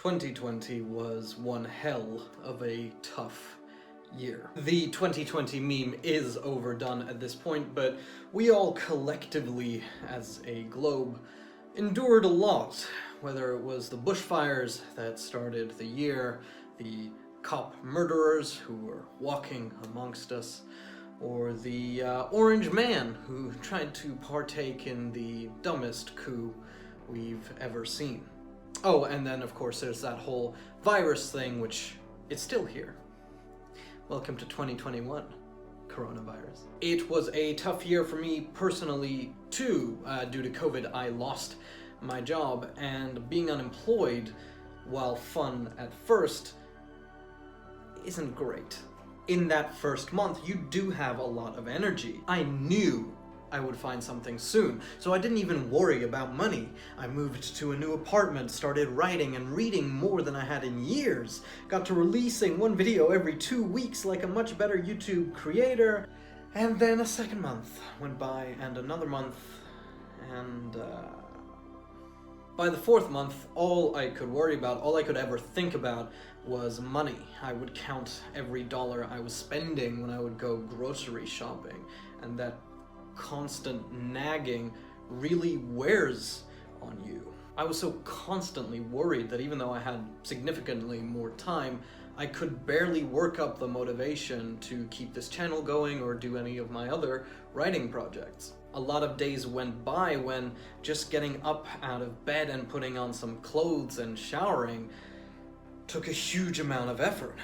2020 was one hell of a tough year. The 2020 meme is overdone at this point, but we all collectively, as a globe, endured a lot. Whether it was the bushfires that started the year, the cop murderers who were walking amongst us, or the orange man who tried to partake in the dumbest coup we've ever seen. Oh, and then of course there's that whole virus thing, which is still here. Welcome to 2021, coronavirus. It was a tough year for me personally too. Due to COVID, I lost my job, and being unemployed, while fun at first, isn't great. In that first month, you do have a lot of energy. I knew I would find something soon, so I didn't even worry about money. I moved to a new apartment, started writing and reading more than I had in years, got to releasing one video every 2 weeks like a much better YouTube creator, and then a second month went by, and another month, and by the fourth month, all I could worry about, all I could ever think about was money. I would count every dollar I was spending when I would go grocery shopping, and that constant nagging really wears on you. I was so constantly worried that even though I had significantly more time, I could barely work up the motivation to keep this channel going or do any of my other writing projects. A lot of days went by when just getting up out of bed and putting on some clothes and showering took a huge amount of effort.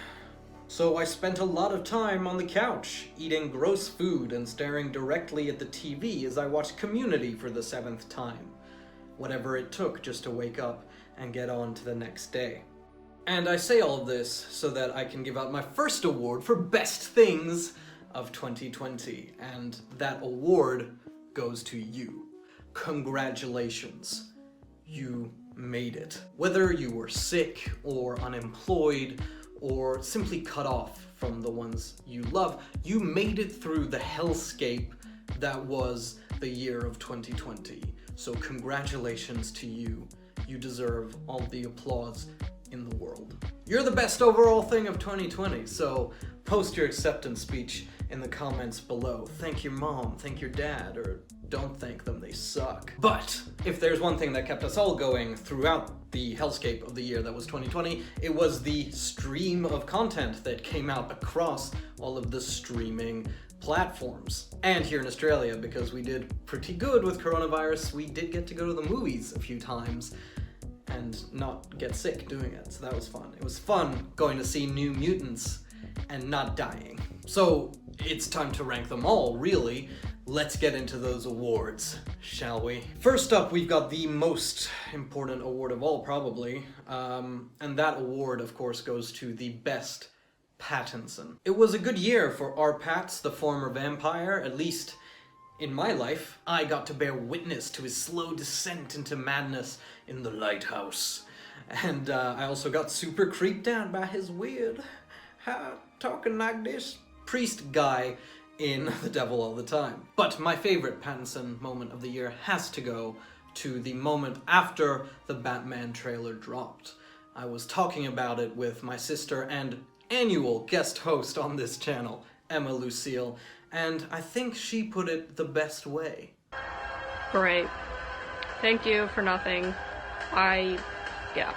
So I spent a lot of time on the couch, eating gross food and staring directly at the TV as I watched Community for the 7th time. Whatever it took just to wake up and get on to the next day. And I say all of this so that I can give out my first award for Best Things of 2020. And that award goes to you. Congratulations. You made it. Whether you were sick or unemployed, or simply cut off from the ones you love, you made it through the hellscape that was the year of 2020. So congratulations to you. You deserve all the applause in the world. You're the best overall thing of 2020, so post your acceptance speech in the comments below. Thank your mom, thank your dad, or don't thank them, they suck. But if there's one thing that kept us all going throughout the hellscape of the year that was 2020, it was the stream of content that came out across all of the streaming platforms. And here in Australia, because we did pretty good with coronavirus, we did get to go to the movies a few times and not get sick doing it, so that was fun. It was fun going to see New Mutants and not dying. So it's time to rank them all, really. Let's get into those awards, shall we? First up, we've got the most important award of all, probably. And that award, of course, goes to the best Pattinson. It was a good year for our Pats, the former vampire, at least in my life. I got to bear witness to his slow descent into madness in the lighthouse. And I also got super creeped out by his weird, talking like this priest guy in The Devil All the Time. But my favorite Pattinson moment of the year has to go to the moment after the Batman trailer dropped. I was talking about it with my sister and annual guest host on this channel, Emma Lucille, and I think she put it the best way. Great. Thank you for nothing. Yeah.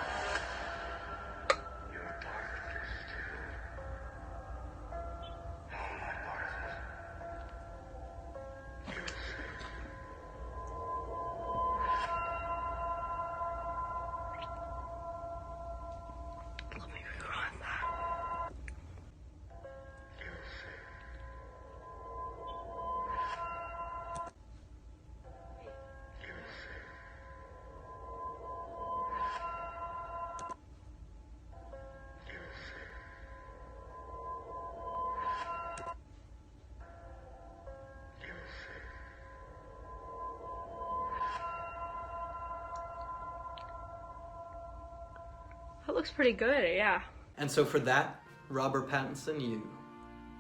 That looks pretty good, yeah. And so for that, Robert Pattinson, you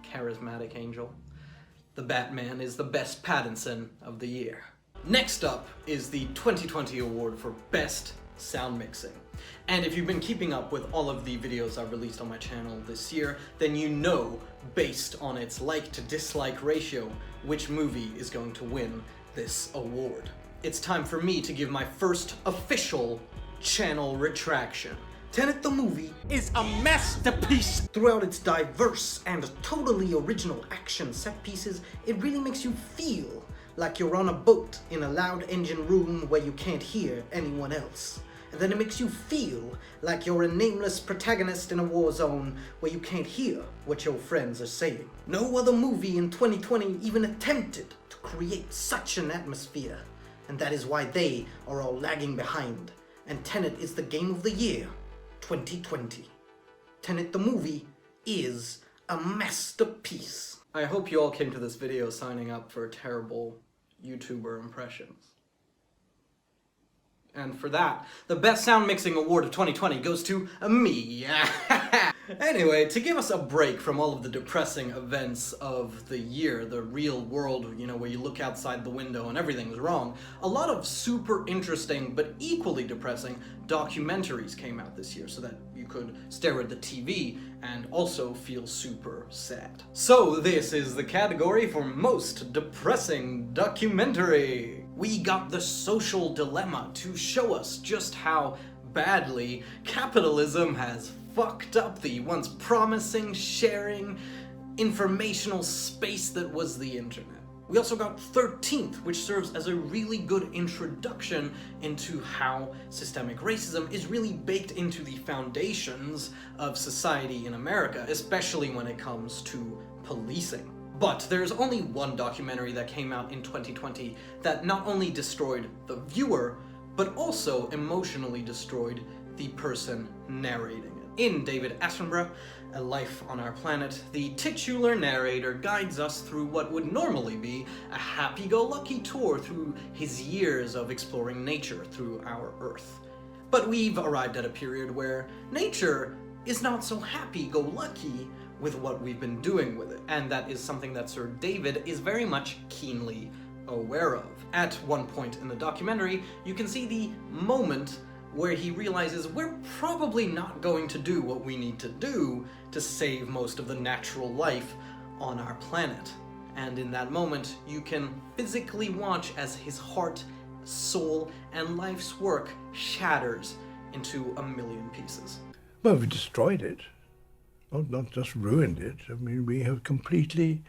charismatic angel, the Batman is the best Pattinson of the year. Next up is the 2020 award for Best Sound Mixing. And if you've been keeping up with all of the videos I've released on my channel this year, then you know, based on its like to dislike ratio, which movie is going to win this award. It's time for me to give my first official channel retraction. Tenet the movie is a masterpiece! Throughout its diverse and totally original action set pieces, it really makes you feel like you're on a boat in a loud engine room where you can't hear anyone else. And then it makes you feel like you're a nameless protagonist in a war zone where you can't hear what your friends are saying. No other movie in 2020 even attempted to create such an atmosphere, and that is why they are all lagging behind. And Tenet is the game of the year, 2020. Tenet the movie is a masterpiece. I hope you all came to this video signing up for terrible YouTuber impressions. And for that, the Best Sound Mixing Award of 2020 goes to me. Anyway, to give us a break from all of the depressing events of the year, the real world, you know, where you look outside the window and everything's wrong, a lot of super interesting but equally depressing documentaries came out this year so that you could stare at the TV and also feel super sad. So this is the category for most depressing documentary. We got The Social Dilemma to show us just how badly capitalism has fucked up the once promising, sharing, informational space that was the internet. We also got 13th, which serves as a really good introduction into how systemic racism is really baked into the foundations of society in America, especially when it comes to policing. But there's only one documentary that came out in 2020 that not only destroyed the viewer, but also emotionally destroyed the person narrating it. In David Attenborough, A Life on Our Planet, the titular narrator guides us through what would normally be a happy-go-lucky tour through his years of exploring nature through our Earth. But we've arrived at a period where nature is not so happy-go-lucky with what we've been doing with it, and that is something that Sir David is very much keenly aware of. At one point in the documentary, you can see the moment where he realizes we're probably not going to do what we need to do to save most of the natural life on our planet. And in that moment, you can physically watch as his heart, soul, and life's work shatters into a million pieces. Well, we've destroyed it. Well, not just ruined it. I mean, we have completely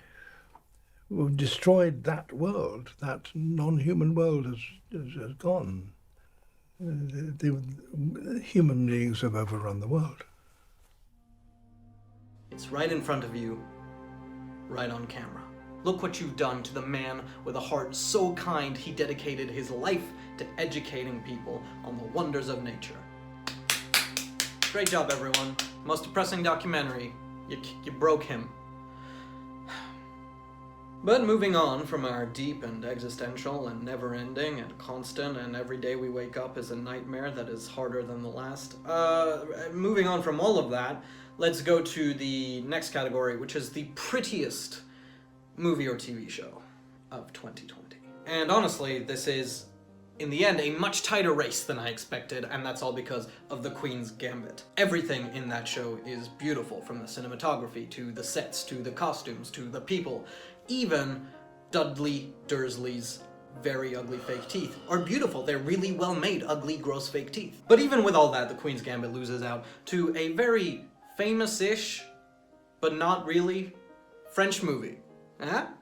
destroyed that world. That non-human world has gone. The human beings have overrun the world. It's right in front of you, right on camera. Look what you've done to the man with a heart so kind he dedicated his life to educating people on the wonders of nature. Great job, everyone. Most depressing documentary. You broke him. But moving on from our deep and existential and never-ending and constant and every day we wake up is a nightmare that is harder than the last, moving on from all of that, let's go to the next category, which is the prettiest movie or TV show of 2020. And honestly, this is, in the end, a much tighter race than I expected, and that's all because of The Queen's Gambit. Everything in that show is beautiful, from the cinematography, to the sets, to the costumes, to the people. Even Dudley Dursley's very ugly fake teeth are beautiful. They're really well made, ugly, gross fake teeth. But even with all that, The Queen's Gambit loses out to a very famous-ish, but not really, French movie.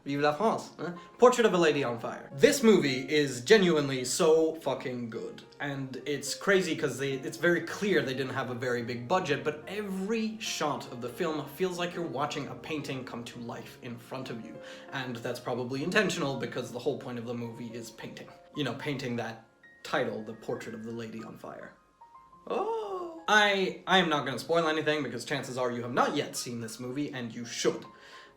Vive la France. Portrait of a Lady on Fire. This movie is genuinely so fucking good. And it's crazy because it's very clear they didn't have a very big budget, but every shot of the film feels like you're watching a painting come to life in front of you. And that's probably intentional because the whole point of the movie is painting. You know, painting that title, The Portrait of the Lady on Fire. Oh! I am not going to spoil anything because chances are you have not yet seen this movie, and you should.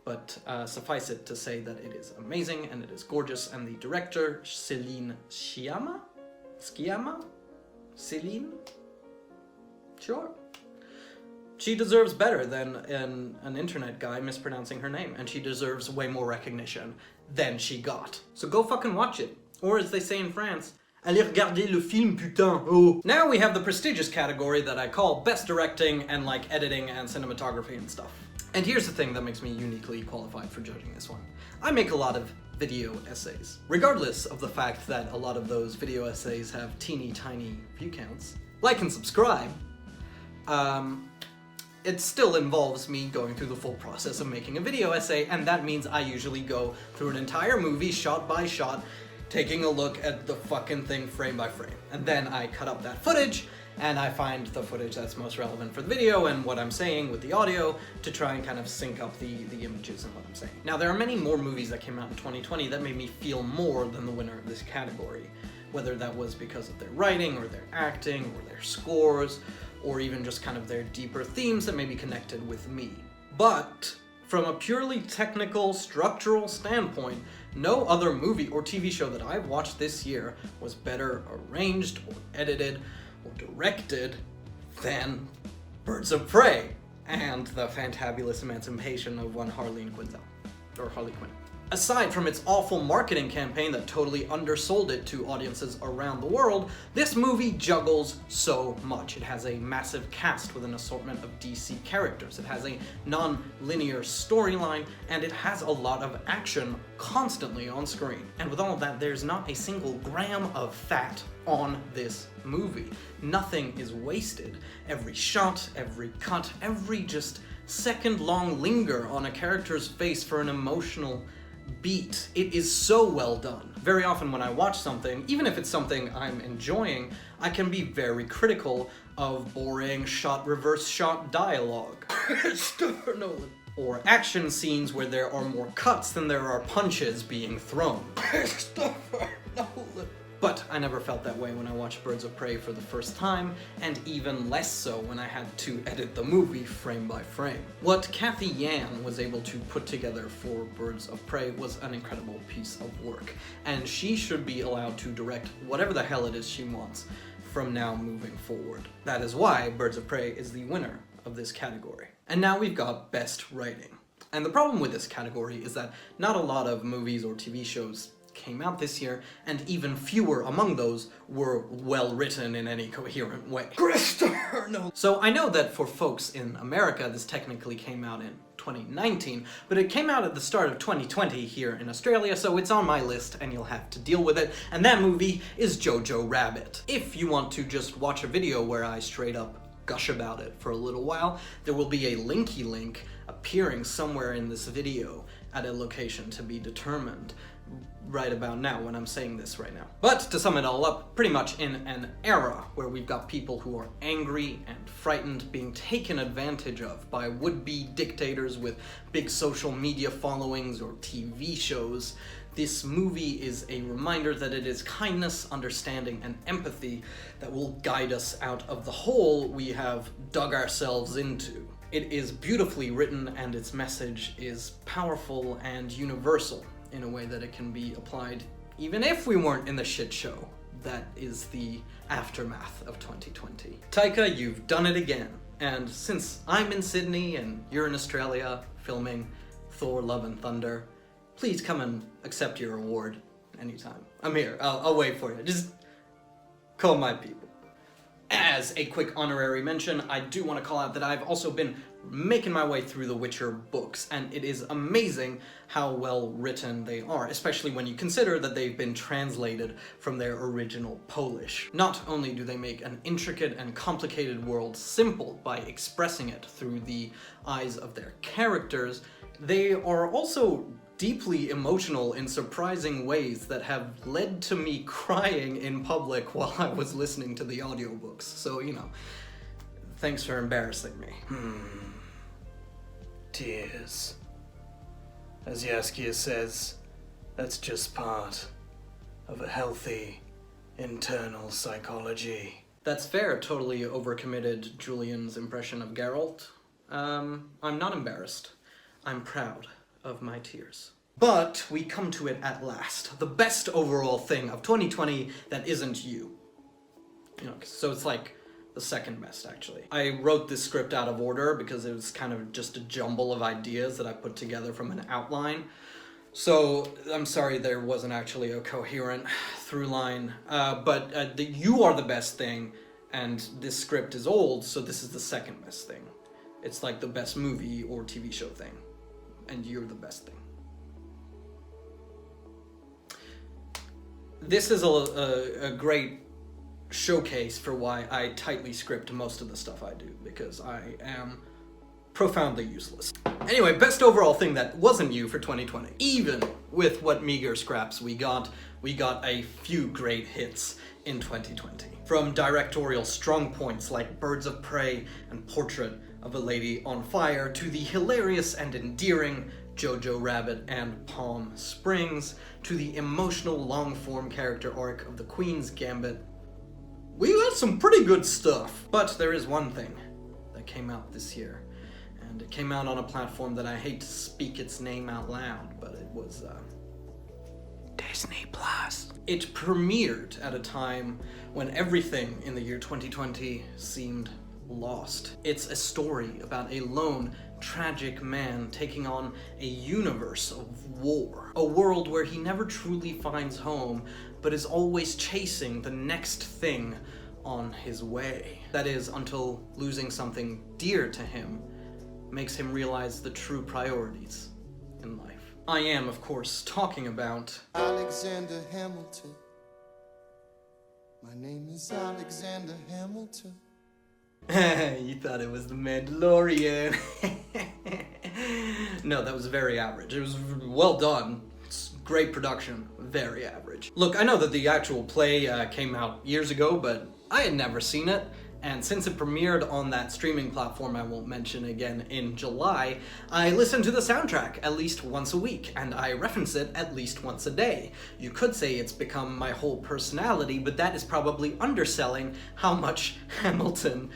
But suffice it to say that it is amazing and it is gorgeous, and the director, Céline Sciamma? Céline? Sure. She deserves better than an internet guy mispronouncing her name, and she deserves way more recognition than she got. So go fucking watch it. Or as they say in France, Allez regarder le film, putain, oh. Now we have the prestigious category that I call best directing and like editing and cinematography and stuff. And here's the thing that makes me uniquely qualified for judging this one. I make a lot of video essays. Regardless of the fact that a lot of those video essays have teeny tiny view counts, like and subscribe, it still involves me going through the full process of making a video essay, and that means I usually go through an entire movie shot by shot, taking a look at the fucking thing frame by frame. And then I cut up that footage, and I find the footage that's most relevant for the video and what I'm saying with the audio to try and kind of sync up the images and what I'm saying. Now, there are many more movies that came out in 2020 that made me feel more than the winner of this category, whether that was because of their writing or their acting or their scores, or even just kind of their deeper themes that maybe connected with me. But from a purely technical, structural standpoint, no other movie or TV show that I've watched this year was better arranged or edited or directed than Birds of Prey and the fantabulous emancipation of one Harley Quinn. Aside from its awful marketing campaign that totally undersold it to audiences around the world, this movie juggles so much. It has a massive cast with an assortment of DC characters. It has a non-linear storyline, and it has a lot of action constantly on screen. And with all of that, there's not a single gram of fat on this movie. Nothing is wasted. Every shot, every cut, every just second-long linger on a character's face for an emotional beat. It is so well done. Very often when I watch something, even if it's something I'm enjoying, I can be very critical of boring shot reverse shot dialogue. Christopher Nolan. Or action scenes where there are more cuts than there are punches being thrown. Christopher Nolan. But I never felt that way when I watched Birds of Prey for the first time, and even less so when I had to edit the movie frame by frame. What Kathy Yan was able to put together for Birds of Prey was an incredible piece of work, and she should be allowed to direct whatever the hell it is she wants from now moving forward. That is why Birds of Prey is the winner of this category. And now we've got Best Writing. And the problem with this category is that not a lot of movies or TV shows came out this year, and even fewer among those were well written in any coherent way. Christopher Nolan. So I know that for folks in America, this technically came out in 2019, but it came out at the start of 2020 here in Australia, so it's on my list and you'll have to deal with it, and that movie is Jojo Rabbit. If you want to just watch a video where I straight up gush about it for a little while, there will be a linky link appearing somewhere in this video at a location to be determined right about now when I'm saying this right now. But to sum it all up, pretty much in an era where we've got people who are angry and frightened being taken advantage of by would-be dictators with big social media followings or TV shows, this movie is a reminder that it is kindness, understanding, and empathy that will guide us out of the hole we have dug ourselves into. It is beautifully written, and its message is powerful and universal in a way that it can be applied even if we weren't in the shit show that is the aftermath of 2020. Taika, you've done it again. And since I'm in Sydney and you're in Australia filming Thor: Love and Thunder, please come and accept your award anytime. I'm here. I'll wait for you. Just call my people. As a quick honorary mention, I do want to call out that I've also been making my way through the Witcher books, and it is amazing how well written they are, especially when you consider that they've been translated from their original Polish. Not only do they make an intricate and complicated world simple by expressing it through the eyes of their characters, they are also deeply emotional in surprising ways that have led to me crying in public while I was listening to the audiobooks. So, you know, thanks for embarrassing me. Tears. As Yaskia says, that's just part of a healthy internal psychology. That's fair, totally overcommitted Julian's impression of Geralt. I'm not embarrassed. I'm proud of my tears. But we come to it at last. The best overall thing of 2020 that isn't you. You know, so it's like the second best, actually. I wrote this script out of order because it was kind of just a jumble of ideas that I put together from an outline. So, I'm sorry there wasn't actually a coherent through line, but you are the best thing, and this script is old, so this is the second best thing. It's like the best movie or TV show thing, and you're the best thing. This is a great showcase for why I tightly script most of the stuff I do, because I am profoundly useless. Anyway, best overall thing that wasn't you for 2020. Even with what meager scraps we got a few great hits in 2020. From directorial strong points like Birds of Prey and Portrait of a Lady on Fire, to the hilarious and endearing Jojo Rabbit and Palm Springs, to the emotional long-form character arc of The Queen's Gambit. We got some pretty good stuff. But there is one thing that came out this year, and it came out on a platform that I hate to speak its name out loud, but it was Disney Plus. It premiered at a time when everything in the year 2020 seemed lost. It's a story about a lone, tragic man taking on a universe of war. A world where he never truly finds home, but is always chasing the next thing on his way. That is, until losing something dear to him makes him realize the true priorities in life. I am, of course, talking about Alexander Hamilton. My name is Alexander Hamilton. You thought it was the Mandalorian. No, that was very average. It was well done. It's great production. Very average. Look, I know that the actual play came out years ago, but I had never seen it. And since it premiered on that streaming platform I won't mention again in July, I listen to the soundtrack at least once a week, and I reference it at least once a day. You could say it's become my whole personality, but that is probably underselling how much Hamilton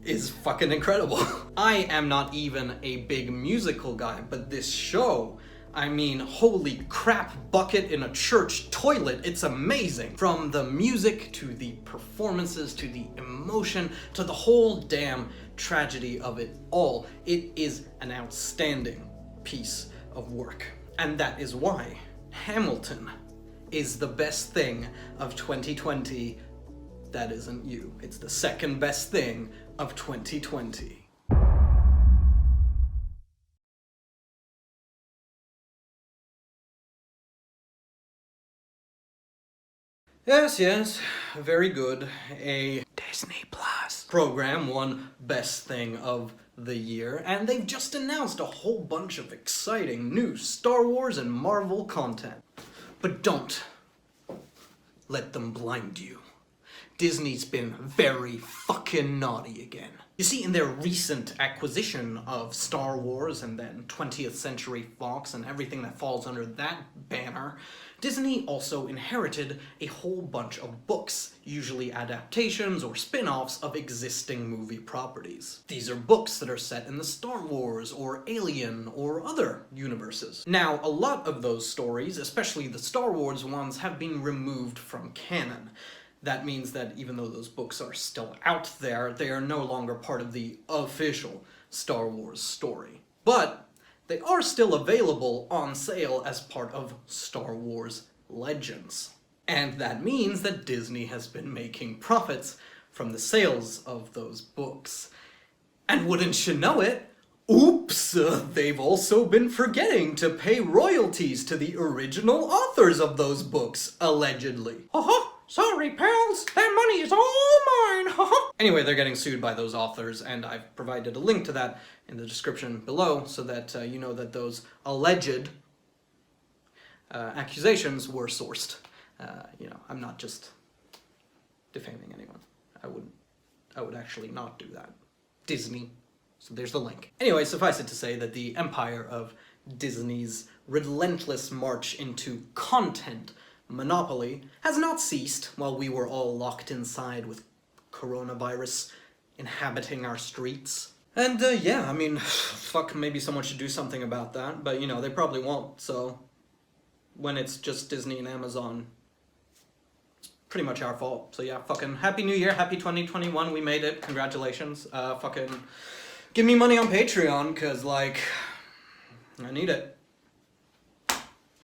is fucking incredible. I am not even a big musical guy, but this show, I mean, holy crap bucket in a church toilet, it's amazing. From the music, to the performances, to the emotion, to the whole damn tragedy of it all. It is an outstanding piece of work. And that is why Hamilton is the best thing of 2020 that isn't you. It's the second best thing of 2020. Yes, very good. A Disney Plus program won Best Thing of the Year, and they've just announced a whole bunch of exciting new Star Wars and Marvel content. But don't let them blind you. Disney's been very fucking naughty again. You see, in their recent acquisition of Star Wars and then 20th Century Fox and everything that falls under that banner, Disney also inherited a whole bunch of books, usually adaptations or spin-offs of existing movie properties. These are books that are set in the Star Wars or Alien or other universes. Now, a lot of those stories, especially the Star Wars ones, have been removed from canon. That means that even though those books are still out there, they are no longer part of the official Star Wars story. But they are still available on sale as part of Star Wars Legends. And that means that Disney has been making profits from the sales of those books. And wouldn't you know it, oops, they've also been forgetting to pay royalties to the original authors of those books, allegedly. Sorry, pals, that money is all mine, Anyway, they're getting sued by those authors, and I've provided a link to that in the description below so that you know that those alleged accusations were sourced. I'm not just defaming anyone. I would actually not do that. Disney. So there's the link. Anyway, suffice it to say that the empire of Disney's relentless march into content monopoly has not ceased while we were all locked inside with coronavirus inhabiting our streets. And yeah, I mean, fuck, maybe someone should do something about that, but they probably won't, so when it's just Disney and Amazon, it's pretty much our fault. So yeah, fucking Happy New Year, Happy 2021, we made it, congratulations. Fucking give me money on Patreon, cause like, I need it.